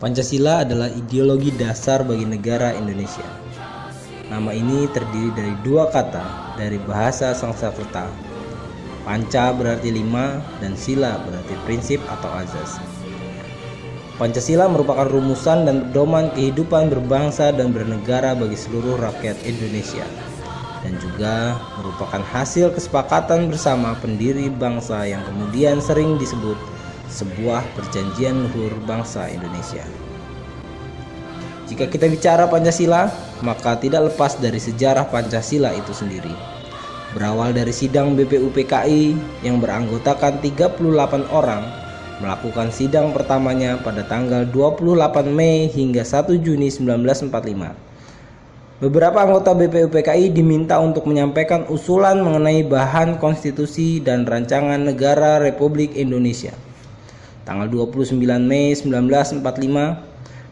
Pancasila adalah ideologi dasar bagi negara Indonesia. Nama ini terdiri dari dua kata dari bahasa Sanskerta. Panca berarti lima dan sila berarti prinsip atau azas. Pancasila merupakan rumusan dan pedoman kehidupan berbangsa dan bernegara bagi seluruh rakyat Indonesia, dan juga merupakan hasil kesepakatan bersama pendiri bangsa yang kemudian sering disebut sebuah perjanjian luhur bangsa Indonesia. Jika kita bicara Pancasila, maka tidak lepas dari sejarah Pancasila itu sendiri. Berawal dari sidang BPUPKI yang beranggotakan 38 orang, melakukan sidang pertamanya pada tanggal 28 Mei hingga 1 Juni 1945. Beberapa anggota BPUPKI diminta untuk menyampaikan usulan mengenai bahan konstitusi dan rancangan negara Republik Indonesia. Tanggal 29 Mei 1945,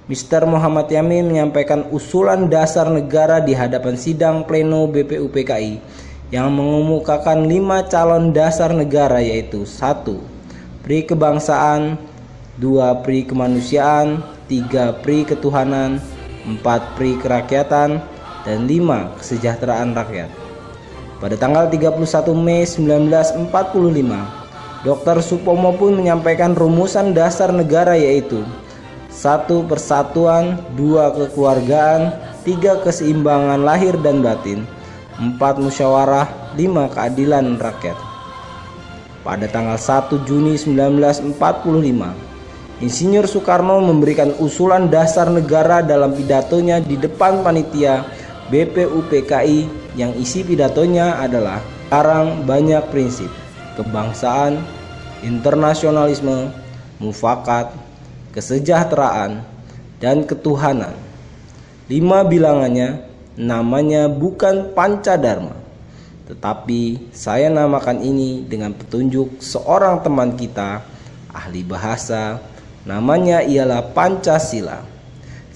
Mr. Muhammad Yamin menyampaikan usulan dasar negara di hadapan sidang pleno BPUPKI yang mengemukakan 5 calon dasar negara, yaitu 1. Pri kebangsaan, 2. Pri kemanusiaan, 3. Pri ketuhanan, 4. Pri kerakyatan, dan 5. Kesejahteraan rakyat. Pada tanggal 31 Mei 1945, Dr. Supomo pun menyampaikan rumusan dasar negara, yaitu 1. Persatuan, 2. Kekeluargaan, 3. Keseimbangan lahir dan batin, 4. Musyawarah, 5. Keadilan rakyat. Pada tanggal 1 Juni 1945, Insinyur Soekarno memberikan usulan dasar negara dalam pidatonya di depan panitia BPUPKI yang isi pidatonya adalah "Sekarang banyak prinsip, kebangsaan, internasionalisme, mufakat, kesejahteraan, dan ketuhanan." 5 bilangannya, namanya bukan Pancadharma, tetapi saya namakan ini dengan petunjuk seorang teman kita, ahli bahasa, namanya ialah Pancasila.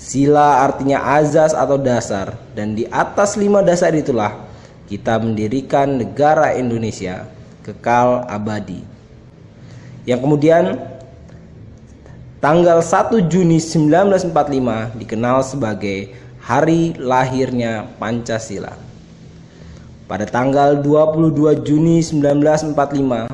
Sila artinya azas atau dasar, dan di atas 5 dasar itulah kita mendirikan negara Indonesia kekal abadi. Yang kemudian tanggal 1 Juni 1945 dikenal sebagai hari lahirnya Pancasila. Pada tanggal 22 Juni 1945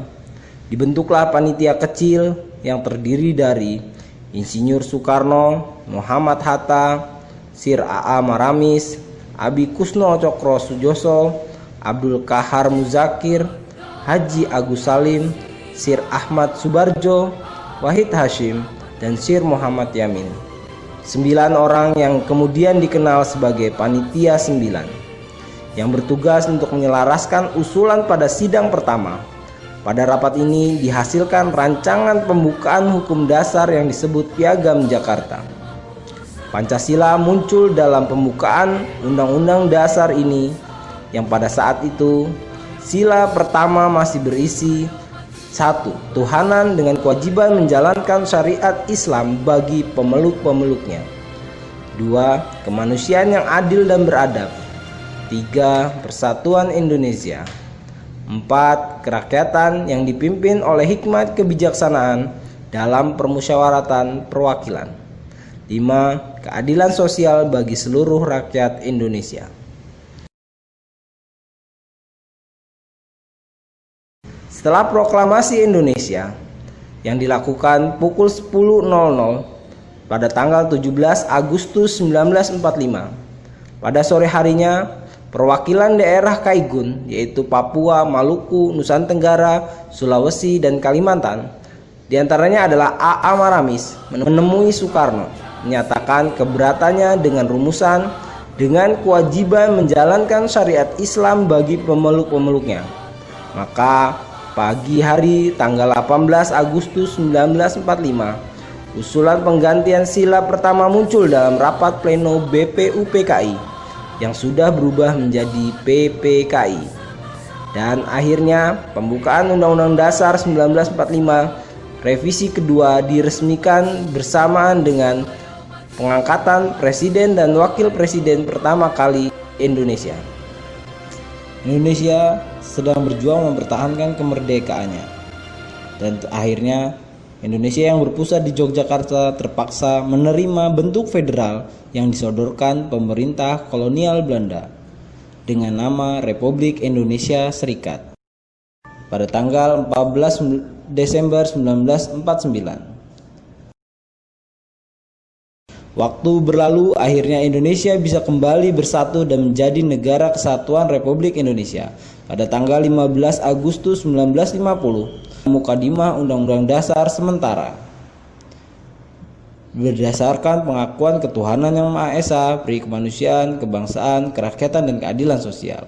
dibentuklah panitia kecil yang terdiri dari Insinyur Soekarno, Muhammad Hatta, Sir A.A. Maramis, Abi Kusno Cokro Sujoso, Abdul Kahar Muzakir, Haji Agus Salim, Sir Ahmad Subarjo, Wahid Hashim, dan Sir Muhammad Yamin. 9 orang yang kemudian dikenal sebagai Panitia 9, yang bertugas untuk menyelaraskan usulan pada sidang pertama. Pada rapat ini dihasilkan rancangan pembukaan hukum dasar yang disebut Piagam Jakarta. Pancasila muncul dalam pembukaan Undang-Undang Dasar ini, yang pada saat itu sila pertama masih berisi 1. Tuhanan dengan kewajiban menjalankan syariat Islam bagi pemeluk-pemeluknya. 2. Kemanusiaan yang adil dan beradab. 3. Persatuan Indonesia. 4. Kerakyatan yang dipimpin oleh hikmat kebijaksanaan dalam permusyawaratan perwakilan. 5. Keadilan sosial bagi seluruh rakyat Indonesia. Setelah proklamasi Indonesia yang dilakukan pukul 10.00 pada tanggal 17 Agustus 1945, pada sore harinya perwakilan daerah Kaigun, yaitu Papua, Maluku, Nusa Tenggara, Sulawesi, dan Kalimantan, diantaranya adalah A.A. Maramis, menemui Soekarno, menyatakan keberatannya dengan rumusan dengan kewajiban menjalankan syariat Islam bagi pemeluk-pemeluknya. Maka pagi hari tanggal 18 Agustus 1945, usulan penggantian sila pertama muncul dalam rapat pleno BPUPKI yang sudah berubah menjadi PPKI. Dan akhirnya pembukaan Undang-Undang Dasar 1945 revisi kedua diresmikan bersamaan dengan pengangkatan Presiden dan Wakil Presiden pertama kali Indonesia. Indonesia sedang berjuang mempertahankan kemerdekaannya, dan akhirnya Indonesia yang berpusat di Yogyakarta terpaksa menerima bentuk federal yang disodorkan pemerintah kolonial Belanda dengan nama Republik Indonesia Serikat pada tanggal 14 Desember 1949. Waktu berlalu, akhirnya Indonesia bisa kembali bersatu dan menjadi negara kesatuan Republik Indonesia pada tanggal 15 Agustus 1950. Mukadimah Undang-Undang Dasar sementara berdasarkan pengakuan ketuhanan yang Maha Esa, peri kemanusiaan, kebangsaan, kerakyatan, dan keadilan sosial.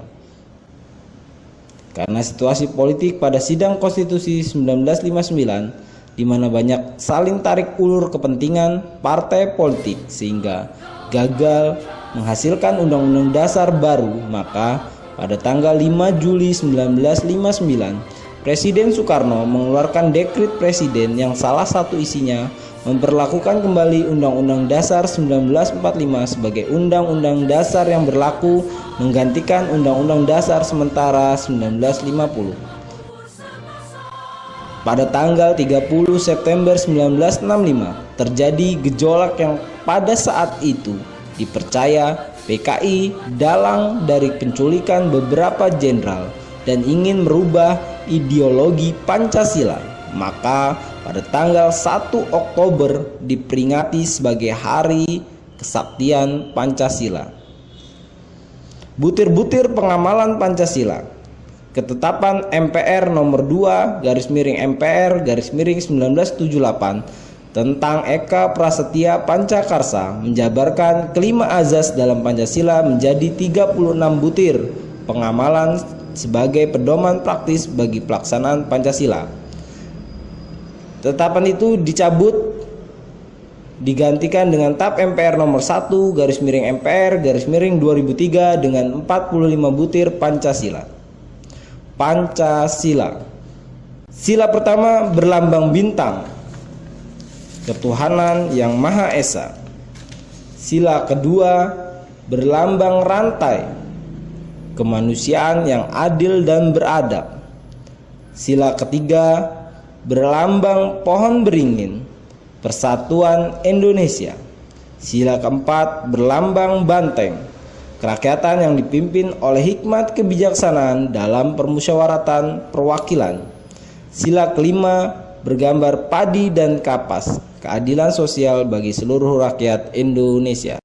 Karena situasi politik pada sidang konstitusi 1959 di mana banyak saling tarik ulur kepentingan partai politik sehingga gagal menghasilkan undang-undang dasar baru, maka pada tanggal 5 Juli 1959 Presiden Soekarno mengeluarkan dekret presiden yang salah satu isinya memperlakukan kembali Undang-Undang Dasar 1945 sebagai Undang-Undang Dasar yang berlaku menggantikan Undang-Undang Dasar sementara 1950. Pada tanggal 30 September 1965 terjadi gejolak yang pada saat itu dipercaya PKI dalang dari penculikan beberapa jenderal dan ingin merubah ideologi Pancasila. Maka pada tanggal 1 Oktober diperingati sebagai Hari Kesaktian Pancasila. Butir-butir pengamalan Pancasila. Ketetapan MPR nomor 2/MPR/1978 tentang Eka Prasetya Pancakarsa menjabarkan kelima azas dalam Pancasila menjadi 36 butir pengamalan sebagai pedoman praktis bagi pelaksanaan Pancasila. Ketetapan itu dicabut digantikan dengan TAP MPR nomor 1/MPR/2003 dengan 45 butir Pancasila. Pancasila. Sila pertama berlambang bintang, ketuhanan yang Maha Esa. Sila kedua berlambang rantai, kemanusiaan yang adil dan beradab. Sila ketiga berlambang pohon beringin, persatuan Indonesia. Sila keempat berlambang banteng, kerakyatan yang dipimpin oleh hikmat kebijaksanaan dalam permusyawaratan perwakilan. Sila kelima bergambar padi dan kapas, keadilan sosial bagi seluruh rakyat Indonesia.